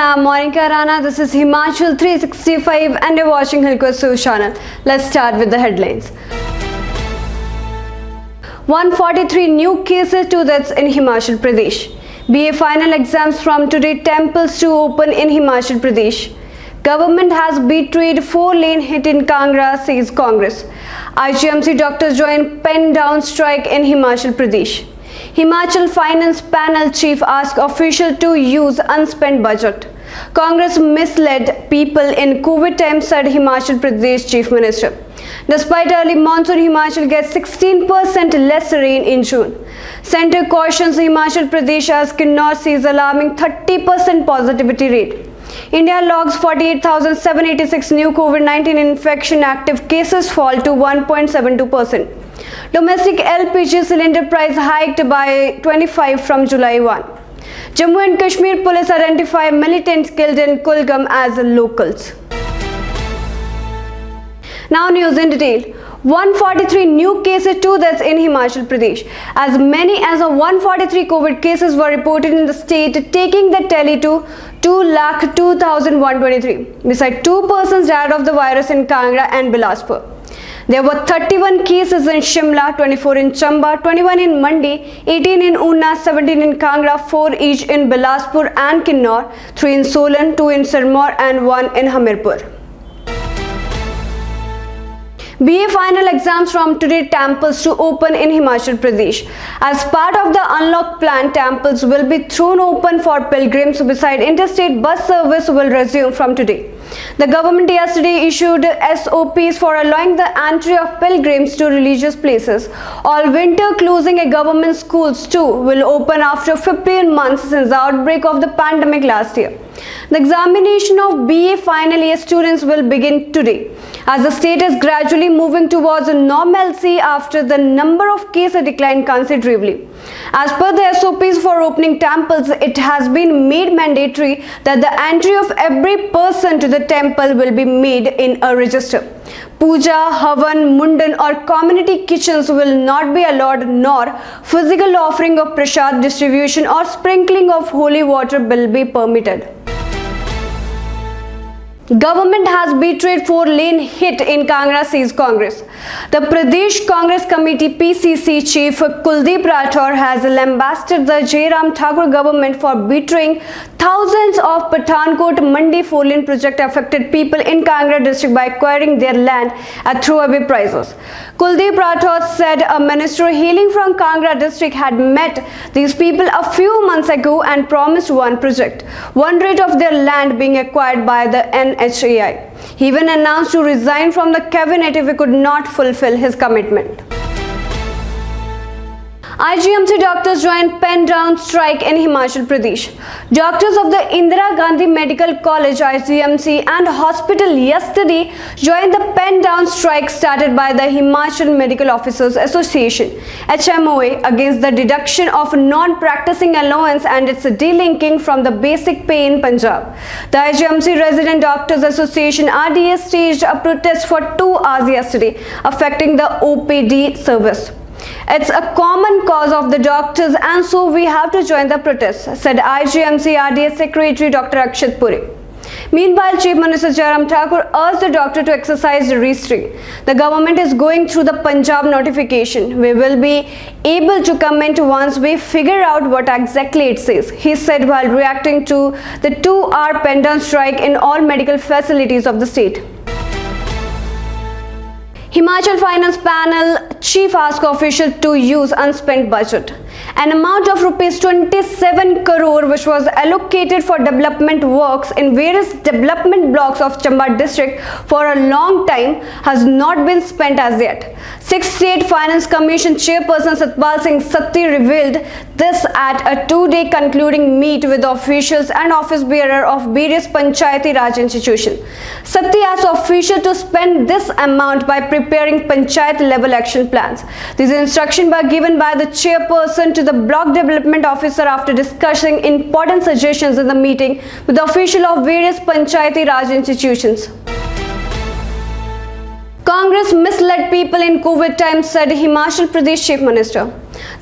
I'm MONIKA. This is Himachal 365 and you're watching HQTV channel. Let's start with the headlines. 143 new cases to deaths in Himachal Pradesh. BA final exams from today, temples to open in Himachal Pradesh. Government has betrayed 4-lane hit in Kangra, says Congress. IGMC doctors join pen down strike in Himachal Pradesh. Himachal Finance Panel Chief asked official to use unspent budget. Congress misled people in COVID time, said Himachal Pradesh Chief Minister. Despite early monsoon, Himachal gets 16% less rain in June. Centre cautions Himachal Pradesh as Kinnaur sees alarming 30% positivity rate. India logs 48,786 new COVID-19 infection, active cases fall to 1.72%. Domestic LPG cylinder price hiked by 25 from July 1. Jammu and Kashmir police identify militants killed in Kulgam as locals. Now news in detail. 143 new cases to deaths in Himachal Pradesh. As many as 143 COVID cases were reported in the state, taking the tally to 2,02,123. Besides, 2 persons died of the virus in Kangra and Bilaspur. There were 31 cases in Shimla, 24 in Chamba, 21 in Mandi, 18 in Una, 17 in Kangra, 4 each in Bilaspur and Kinnaur, 3 in Solan, 2 in Sirmaur and 1 in Hamirpur. BA final exams from today, temples to open in Himachal Pradesh. As part of the unlock plan, temples will be thrown open for pilgrims. Beside, interstate bus service will resume from today. The government yesterday issued SOPs for allowing the entry of pilgrims to religious places. All winter closing government schools too will open after 15 months since the outbreak of the pandemic last year. The examination of BA final year students will begin today, as the state is gradually moving towards normalcy after the number of cases declined considerably. As per the SOPs for opening temples, it has been made mandatory that the entry of every person to the temple will be made in a register. Puja, Havan, Mundan or community kitchens will not be allowed, nor physical offering of prasad, distribution or sprinkling of holy water will be permitted. Government has betrayed 4-lane hit in Kangra, says Congress. The Pradesh Congress Committee PCC Chief Kuldeep Rathore has lambasted the Jairam Thakur government for betraying thousands of Pathankot Mandi 4-lane project affected people in Kangra district by acquiring their land at throwaway prices. Kuldeep Rathore said a minister hailing from Kangra district had met these people a few months ago and promised one project, one rate of their land being acquired by the NHAI. He even announced to resign from the cabinet if he could not fulfill his commitment. IGMC doctors joined pen down strike in Himachal Pradesh. Doctors of the Indira Gandhi Medical College IGMC and hospital yesterday joined the pen down strike started by the Himachal Medical Officers Association HMOA against the deduction of non-practicing allowance and its delinking from the basic pay in Punjab. The IGMC Resident Doctors Association RDA staged a protest for 2 hours yesterday, affecting the OPD service. It's a common cause of the doctors and so we have to join the protest, said IGMC RDA Secretary Dr. Akshat Puri. Meanwhile, Chief Minister Jairam Thakur urged the doctor to exercise restraint. The government is going through the Punjab notification. We will be able to comment once we figure out what exactly it says, he said while reacting to the 2-hour pen down strike in all medical facilities of the state. Himachal Finance Panel Chief asked officials to use unspent budget. An amount of rupees 27 crore which was allocated for development works in various development blocks of Chamba district for a long time has not been spent as yet. 6th State Finance Commission Chairperson Satpal Singh Satti revealed this at a 2-day concluding meet with officials and office bearer of various Panchayati Raj institutions. Satti asked officials to spend this amount by preparing Panchayat level action plans. These instructions were given by the chairperson to the block development officer after discussing important suggestions in the meeting with the official of various Panchayati Raj institutions. Congress misled people in COVID times, said Himachal Pradesh Chief Minister.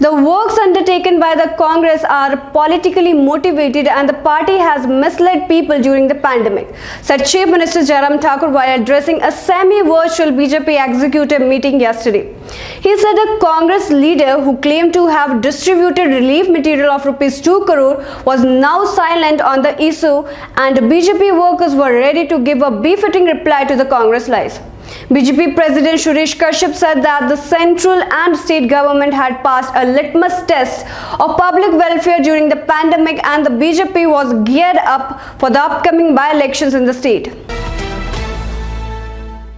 The works undertaken by the Congress are politically motivated and the party has misled people during the pandemic, said Chief Minister Jairam Thakur while addressing a semi-virtual BJP executive meeting yesterday. He said a Congress leader who claimed to have distributed relief material of Rs 2 crore was now silent on the issue and BJP workers were ready to give a befitting reply to the Congress lies. BJP President Suresh Kashyap said that the central and state government had passed a litmus test of public welfare during the pandemic and the BJP was geared up for the upcoming by-elections in the state.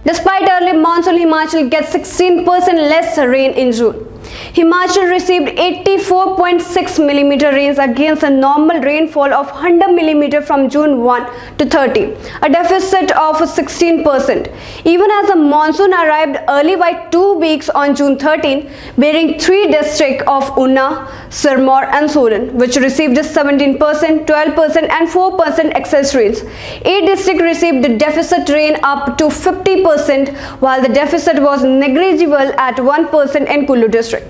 Despite early monsoon, Himachal gets 16% less rain in June. Himachal received 84.6 mm rains against a normal rainfall of 100 mm from June 1 to 30, a deficit of 16%. Even as the monsoon arrived early by 2 weeks on June 13, bearing 3 districts of Una, Sirmaur and Solan, which received 17%, 12% and 4% excess rains. 8 districts received the deficit rain up to 50%, while the deficit was negligible at 1% in Kullu district.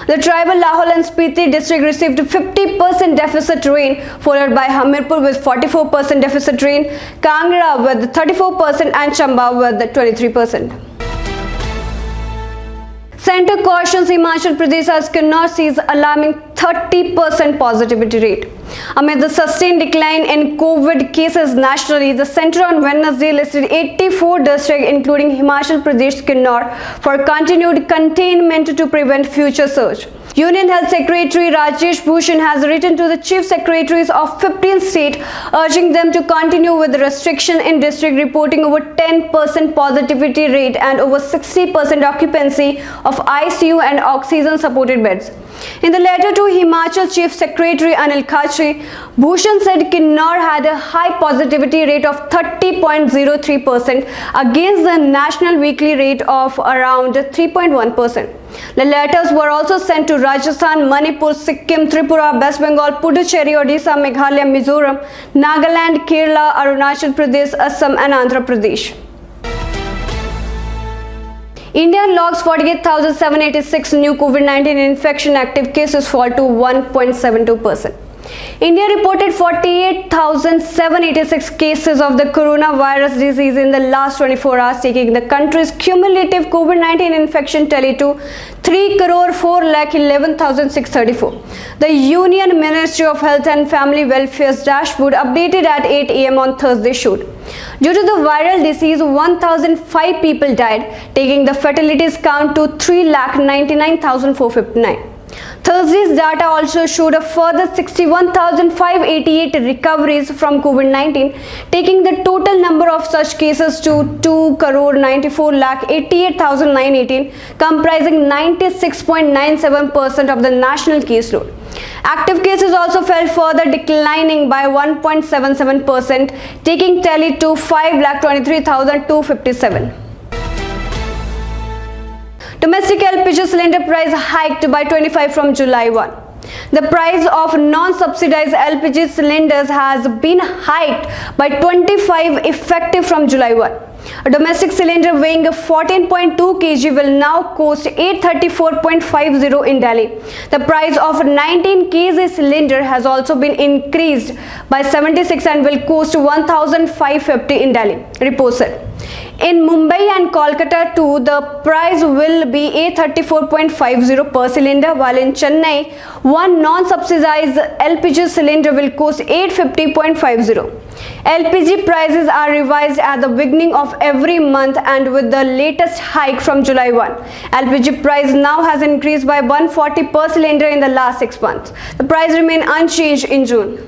The tribal Lahore and Spiti district received 50% deficit rain, followed by Hamirpur with 44% deficit rain, Kangra with 34% and Chamba with 23%. Centre cautions Himachal Pradesh as Kinnaur sees alarming 30% positivity rate. Amid the sustained decline in COVID cases nationally, the centre on Wednesday listed 84 districts including Himachal Pradesh Kinnaur for continued containment to prevent future surge. Union Health Secretary Rajesh Bhushan has written to the Chief Secretaries of 15 states urging them to continue with the restriction in district reporting over 10% positivity rate and over 60% occupancy of ICU and oxygen supported beds. In the letter to Himachal Chief Secretary Anil Khatri, Bhushan said Kinnaur had a high positivity rate of 30.03% against the national weekly rate of around 3.1%. The letters were also sent to Rajasthan, Manipur, Sikkim, Tripura, West Bengal, Puducherry, Odisha, Meghalaya, Mizoram, Nagaland, Kerala, Arunachal Pradesh, Assam and Andhra Pradesh. India logs 48,786 new COVID-19 infection, active cases fall to 1.72%. India reported 48,786 cases of the coronavirus disease in the last 24 hours, taking the country's cumulative COVID-19 infection tally to 3,04,11,634. The Union Ministry of Health and Family Welfare's dashboard updated at 8 am on Thursday showed due to the viral disease, 1,005 people died, taking the fatalities count to 3,99,459. Thursday's data also showed a further 61,588 recoveries from COVID-19, taking the total number of such cases to 2,94,88,918, comprising 96.97% of the national caseload. Active cases also fell further, declining by 1.77%, taking tally to 5,23,257. Domestic LPG cylinder price hiked by 25 from July 1. The price of non-subsidized LPG cylinders has been hiked by 25 effective from July 1. A domestic cylinder weighing 14.2 kg will now cost 834.50 in Delhi. The price of 19 kg cylinder has also been increased by 76 and will cost 1,550 in Delhi, report said. In Mumbai and Kolkata too, the price will be 834.50 per cylinder, while in Chennai, one non-subsidized LPG cylinder will cost 850.50. LPG prices are revised at the beginning of every month, and with the latest hike from July 1, LPG price now has increased by 140 per cylinder in the last 6 months. The price remained unchanged in June.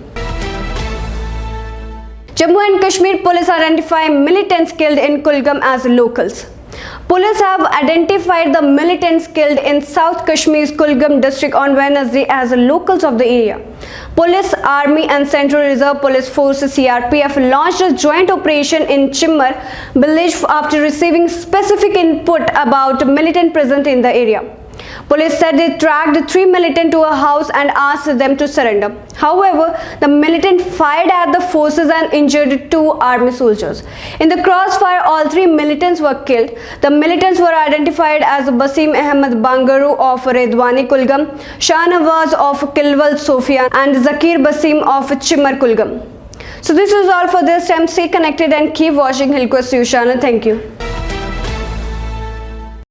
Jammu and Kashmir police identify militants killed in Kulgam as locals. Police have identified the militants killed in South Kashmir's Kulgam district on Wednesday as locals of the area. Police, Army and Central Reserve Police Force CRPF launched a joint operation in Chimmar village after receiving specific input about militant present in the area. Police said they tracked the 3 militants to a house and asked them to surrender. However, the militant fired at the forces and injured 2 army soldiers. In the crossfire, all 3 militants were killed. The militants were identified as Basim Ahmed Bangaru of Redwani Kulgam, Shahnawaz of Kilwal Sofia, and Zakir Basim of Chimar Kulgam. So this is all for this time. Stay connected and keep watching Hilco's News channel. Thank you.